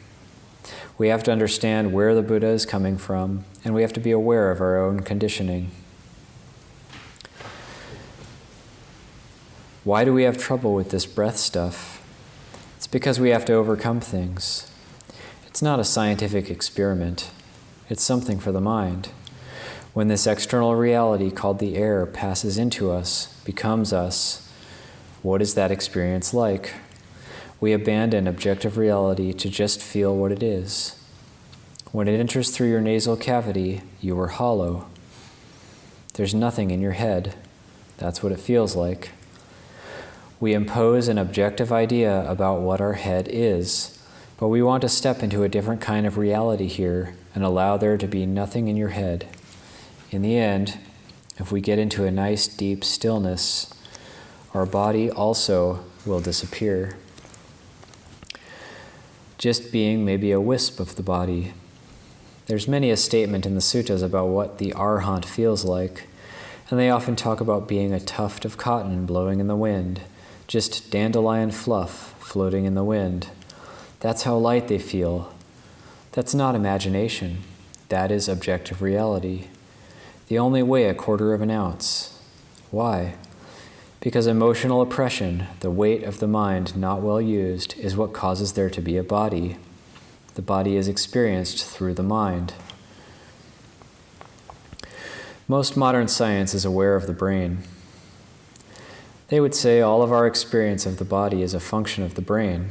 Speaker 1: We have to understand where the Buddha is coming from, and we have to be aware of our own conditioning. Why do we have trouble with this breath stuff? It's because we have to overcome things. It's not a scientific experiment. It's something for the mind. When this external reality called the air passes into us, becomes us, what is that experience like? We abandon objective reality to just feel what it is. When it enters through your nasal cavity, you are hollow. There's nothing in your head. That's what it feels like. We impose an objective idea about what our head is, but we want to step into a different kind of reality here and allow there to be nothing in your head. In the end, if we get into a nice deep stillness, our body also will disappear. Just being may be a wisp of the body. There's many a statement in the suttas about what the arhat feels like, and they often talk about being a tuft of cotton blowing in the wind, just dandelion fluff floating in the wind. That's how light they feel. That's not imagination. That is objective reality. They only weigh a quarter of an ounce. Why? Because emotional oppression, the weight of the mind not well used, is what causes there to be a body. The body is experienced through the mind. Most modern science is aware of the brain. They would say all of our experience of the body is a function of the brain.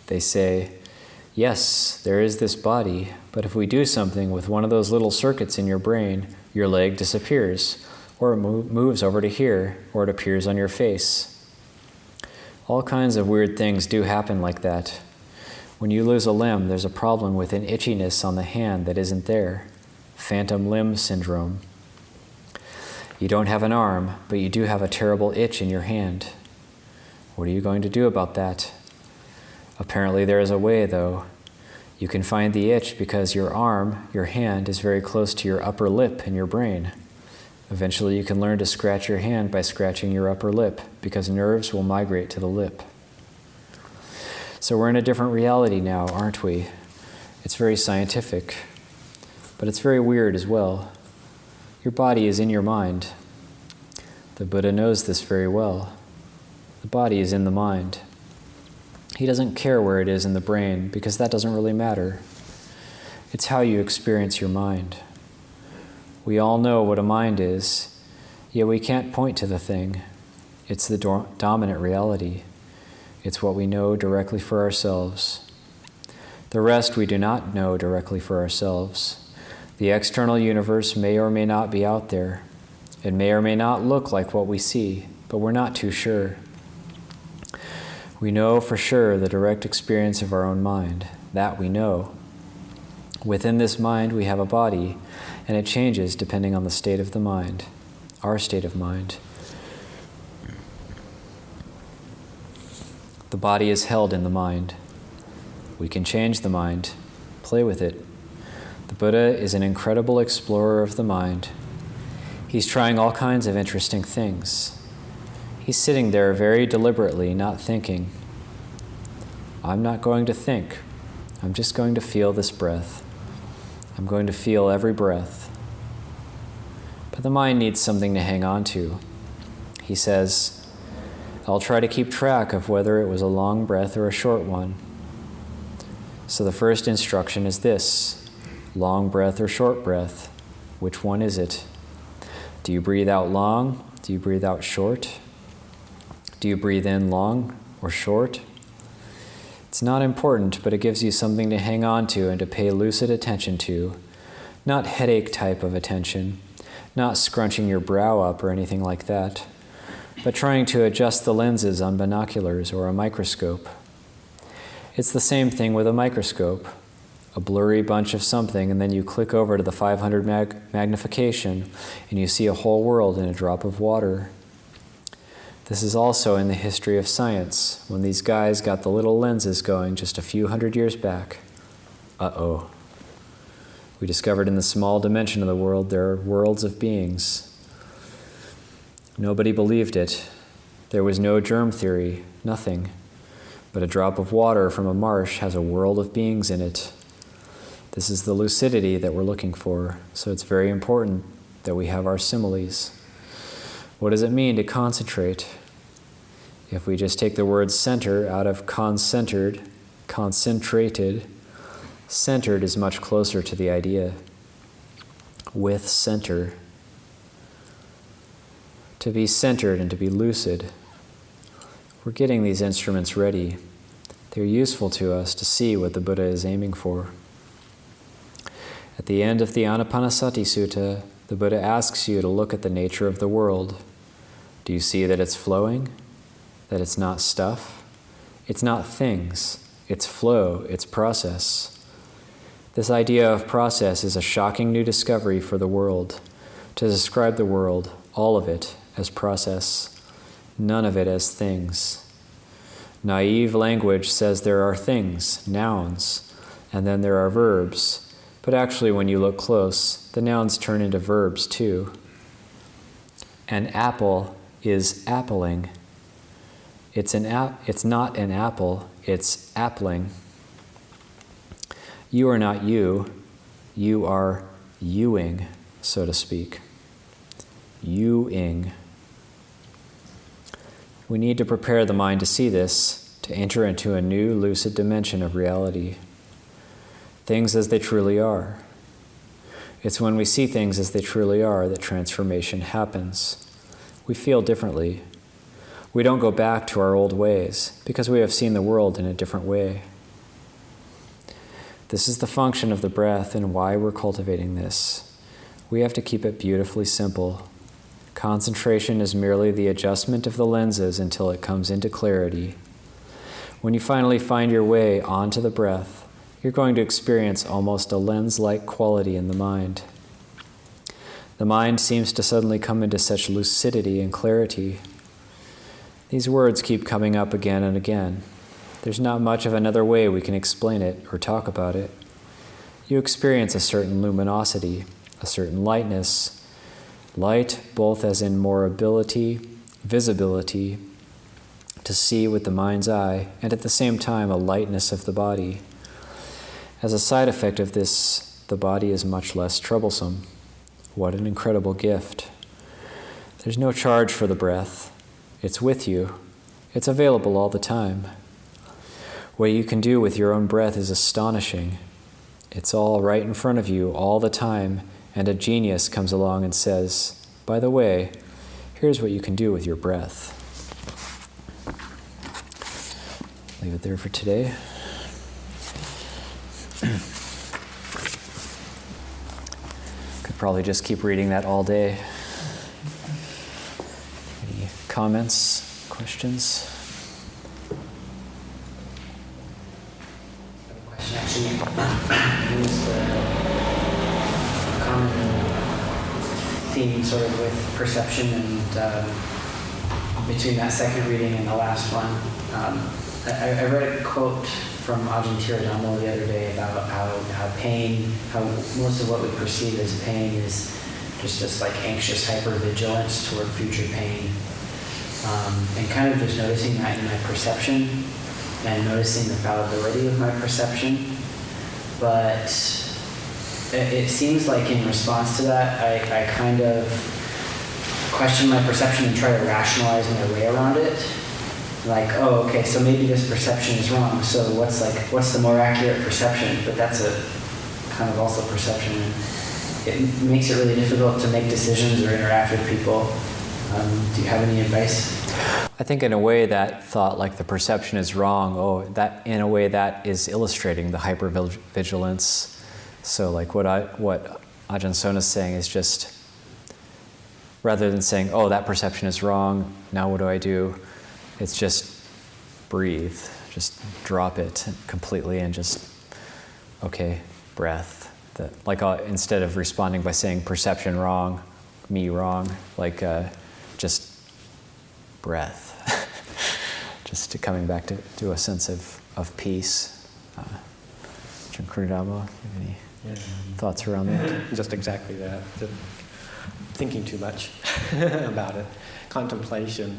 Speaker 1: They say, yes, there is this body, but if we do something with one of those little circuits in your brain, your leg disappears, or it moves over to here, or it appears on your face. All kinds of weird things do happen like that. When you lose a limb, there's a problem with an itchiness on the hand that isn't there. Phantom limb syndrome. You don't have an arm, but you do have a terrible itch in your hand. What are you going to do about that? Apparently there is a way, though. You can find the itch because your arm, your hand, is very close to your upper lip in your brain. Eventually you can learn to scratch your hand by scratching your upper lip, because nerves will migrate to the lip. So we're in a different reality now, aren't we? It's very scientific, but it's very weird as well. Your body is in your mind. The Buddha knows this very well. The body is in the mind. He doesn't care where it is in the brain, because that doesn't really matter. It's how you experience your mind. We all know what a mind is, yet we can't point to the thing. It's the dominant reality. It's what we know directly for ourselves. The rest we do not know directly for ourselves. The external universe may or may not be out there. It may or may not look like what we see, but we're not too sure. We know for sure the direct experience of our own mind. That we know. Within this mind we have a body, and it changes depending on the state of the mind, our state of mind. The body is held in the mind. We can change the mind, play with it. The Buddha is an incredible explorer of the mind. He's trying all kinds of interesting things. He's sitting there very deliberately, not thinking. I'm not going to think. I'm just going to feel this breath. I'm going to feel every breath. But the mind needs something to hang on to. He says, I'll try to keep track of whether it was a long breath or a short one. So the first instruction is this: long breath or short breath? Which one is it? Do you breathe out long? Do you breathe out short? Do you breathe in long or short? It's not important, but it gives you something to hang on to and to pay lucid attention to. Not headache type of attention, not scrunching your brow up or anything like that, but trying to adjust the lenses on binoculars or a microscope. It's the same thing with a microscope. A blurry bunch of something, and then you click over to the 500 magnification, and you see a whole world in a drop of water. This is also in the history of science, when these guys got the little lenses going just a few hundred years back. Uh-oh. We discovered in the small dimension of the world there are worlds of beings. Nobody believed it. There was no germ theory, nothing. But a drop of water from a marsh has a world of beings in it. This is the lucidity that we're looking for, so it's very important that we have our similes. What does it mean to concentrate? If we just take the word center out of concentrated, centered is much closer to the idea. With center. To be centered and to be lucid. We're getting these instruments ready. They're useful to us to see what the Buddha is aiming for. At the end of the Anapanasati Sutta, the Buddha asks you to look at the nature of the world. Do you see that it's flowing? That it's not stuff? It's not things. It's flow. It's process. This idea of process is a shocking new discovery for the world. To describe the world, all of it, as process, none of it as things. Naive language says there are things, nouns, and then there are verbs. But actually, when you look close, the nouns turn into verbs too. An apple is appling. It's not an apple, it's appling. You are not you are youing, so to speak. Youing. We need to prepare the mind to see this, to enter into a new lucid dimension of reality. Things as they truly are. It's when we see things as they truly are that transformation happens. We feel differently. We don't go back to our old ways because we have seen the world in a different way. This is the function of the breath and why we're cultivating this. We have to keep it beautifully simple. Concentration is merely the adjustment of the lenses until it comes into clarity. When you finally find your way onto the breath, you're going to experience almost a lens-like quality in the mind. The mind seems to suddenly come into such lucidity and clarity. These words keep coming up again and again. There's not much of another way we can explain it or talk about it. You experience a certain luminosity, a certain lightness, light both as in more ability, visibility, to see with the mind's eye, and at the same time a lightness of the body. As a side effect of this, the body is much less troublesome. What an incredible gift. There's no charge for the breath. It's with you. It's available all the time. What you can do with your own breath is astonishing. It's all right in front of you all the time, and a genius comes along and says, by the way, here's what you can do with your breath. Leave it there for today. Could probably just keep reading that all day. Any comments, questions?
Speaker 2: Question actually is the common theme sort of with perception and between that second reading and the last one. I read a quote from Ajahn Nyaniko the other day about how pain, how most of what we perceive as pain is just this like anxious hypervigilance toward future pain. And kind of just noticing that in my perception and noticing the fallibility of my perception. But it seems like in response to that, I kind of question my perception and try to rationalize my way around it. Like, oh, okay, so maybe this perception is wrong. So what's the more accurate perception? But that's a kind of also perception. It makes it really difficult to make decisions or interact with people. Do you have any advice?
Speaker 1: I think in a way that thought, like the perception is wrong, that in a way that is illustrating the hypervigilance. So like what Ajahn Sona is saying is just, rather than saying, oh, that perception is wrong, now what do I do? It's just breathe, just drop it completely and just, okay, breath. Instead of responding by saying perception wrong, me wrong, just breath. Just coming back to a sense of peace. Ajahn Kurudama, you have any thoughts around that?
Speaker 3: Just exactly that. Thinking too much about it. Contemplation.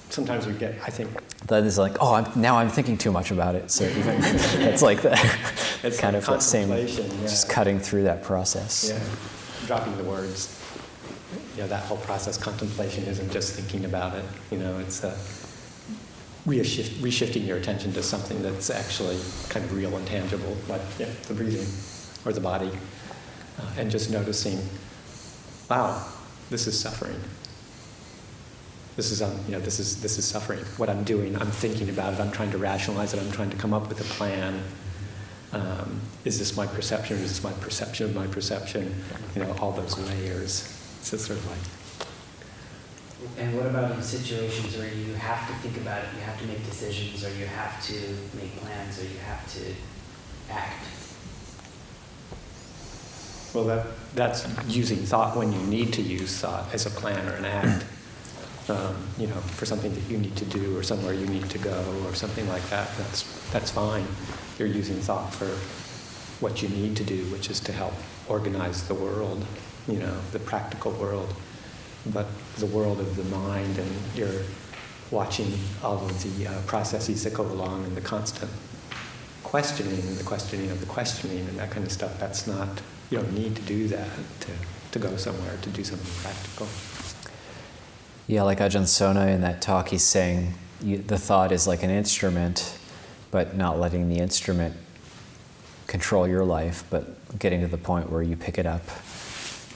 Speaker 3: Sometimes we get, I think...
Speaker 1: That is like, now I'm thinking too much about it. So even it's like that. It's kind of that same, just cutting through that process.
Speaker 3: Yeah, dropping the words. That whole process, contemplation, isn't just thinking about it. It's reshifting your attention to something that's actually kind of real and tangible, like the breathing or the body, and just noticing, wow, this is suffering. This is suffering. What I'm doing, I'm thinking about it. I'm trying to rationalize it. I'm trying to come up with a plan. Is this my perception? Or is this my perception of my perception? All those layers. So sort of like.
Speaker 2: And what about in situations where you have to think about it, you have to make decisions, or you have to make plans, or you have to act?
Speaker 3: Well, that's using thought when you need to use thought as a plan or an act. for something that you need to do or somewhere you need to go or something like that, that's fine. You're using thought for what you need to do, which is to help organize the world, the practical world. But the world of the mind, and you're watching all of the processes that go along and the constant questioning and the questioning of the questioning and that kind of stuff, that's not, you don't need to do that to go somewhere, to do something practical.
Speaker 1: Yeah, like Ajahn Sona in that talk, he's saying the thought is like an instrument, but not letting the instrument control your life, but getting to the point where you pick it up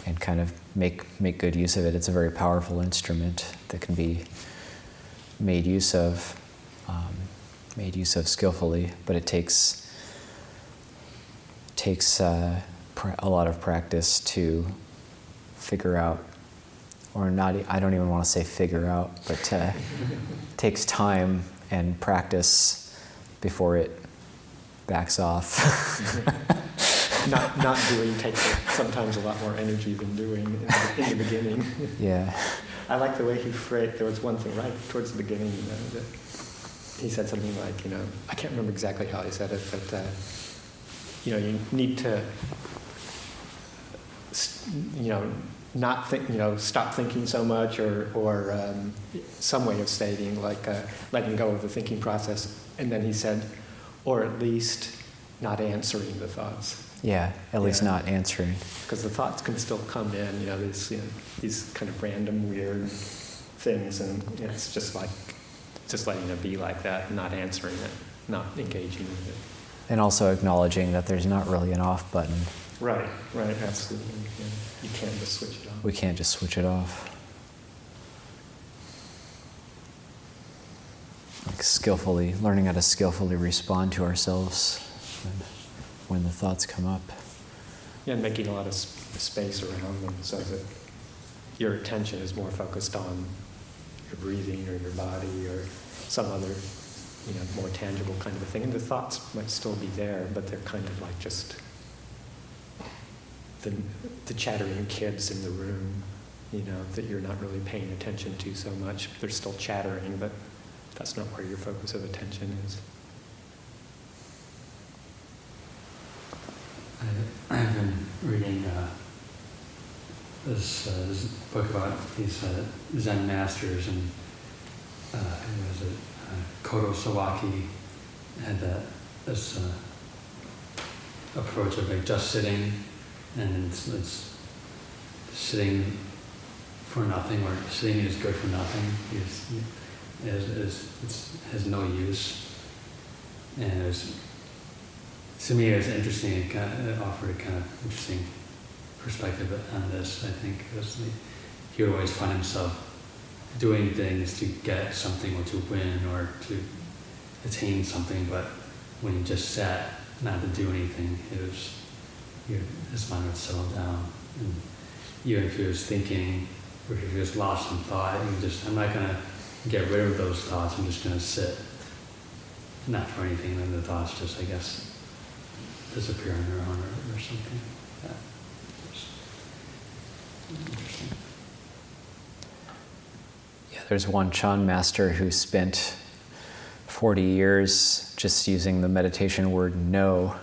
Speaker 1: and kind of make good use of it. It's a very powerful instrument that can be made use of skillfully, but it takes a lot of practice to figure out, or not. I don't even want to say figure out, but it takes time and practice before it backs off.
Speaker 3: Not doing takes sometimes a lot more energy than doing in the beginning.
Speaker 1: Yeah.
Speaker 3: I like the way he phrased. There was one thing right towards the beginning that he said something like, I can't remember exactly how he said it, but you need to, not think, stop thinking so much, or some way of stating, like letting go of the thinking process. And then he said, or at least not answering the thoughts.
Speaker 1: Yeah, at least not answering.
Speaker 3: Because the thoughts can still come in, these kind of random, weird things, and it's just letting it be like that, not answering it, not engaging with it.
Speaker 1: And also acknowledging that there's not really an off button.
Speaker 3: Right, absolutely. Yeah. You can't just switch it off.
Speaker 1: We can't just switch it off. Like learning how to skillfully respond to ourselves when the thoughts come up.
Speaker 3: Yeah, and making a lot of space around them so that your attention is more focused on your breathing or your body or some other, more tangible kind of a thing. And the thoughts might still be there, but they're kind of like just the chattering kids in the room, that you're not really paying attention to so much. They're still chattering, but that's not where your focus of attention is.
Speaker 4: I've been reading this book about these Zen masters, and it was Kodo Sawaki had this approach of like just sitting, and it's sitting for nothing, or sitting is good for nothing. It has no use, and to me, it was interesting. It offered a kind of interesting perspective on this, I think, because he would always find himself doing things to get something or to win or to attain something, but when he just sat, not to do anything, his mind would settle down. And even if he was thinking, or if he was lost in thought, I'm not going to get rid of those thoughts, I'm just going to sit. Not for anything, then the thoughts just, I guess, disappear on their own or something. Yeah. Interesting.
Speaker 1: Yeah, there's one Chan master who spent 40 years just using the meditation word no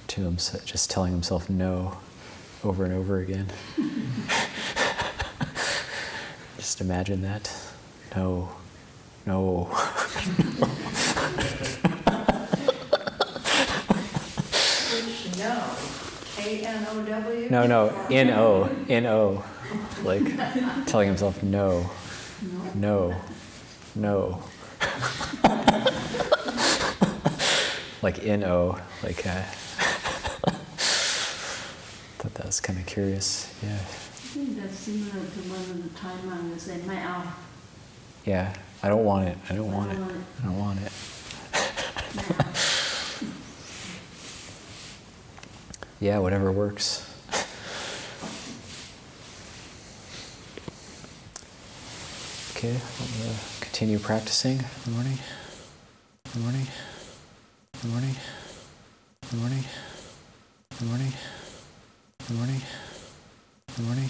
Speaker 1: to himself, just telling himself no over and over again. Just imagine that. No. No.
Speaker 5: K-N-O-W?
Speaker 1: No, N-O. Like telling himself no. No. Like N-O. Like, thought that was kind of curious. Yeah.
Speaker 5: I think that's similar to one of the Thai monks say, "My ao."
Speaker 1: Yeah. I don't want it. I don't want it. Yeah, whatever works. Okay, we'll continue practicing. Good morning. Good morning. Good morning. Good morning. Good morning. Good morning. Good morning.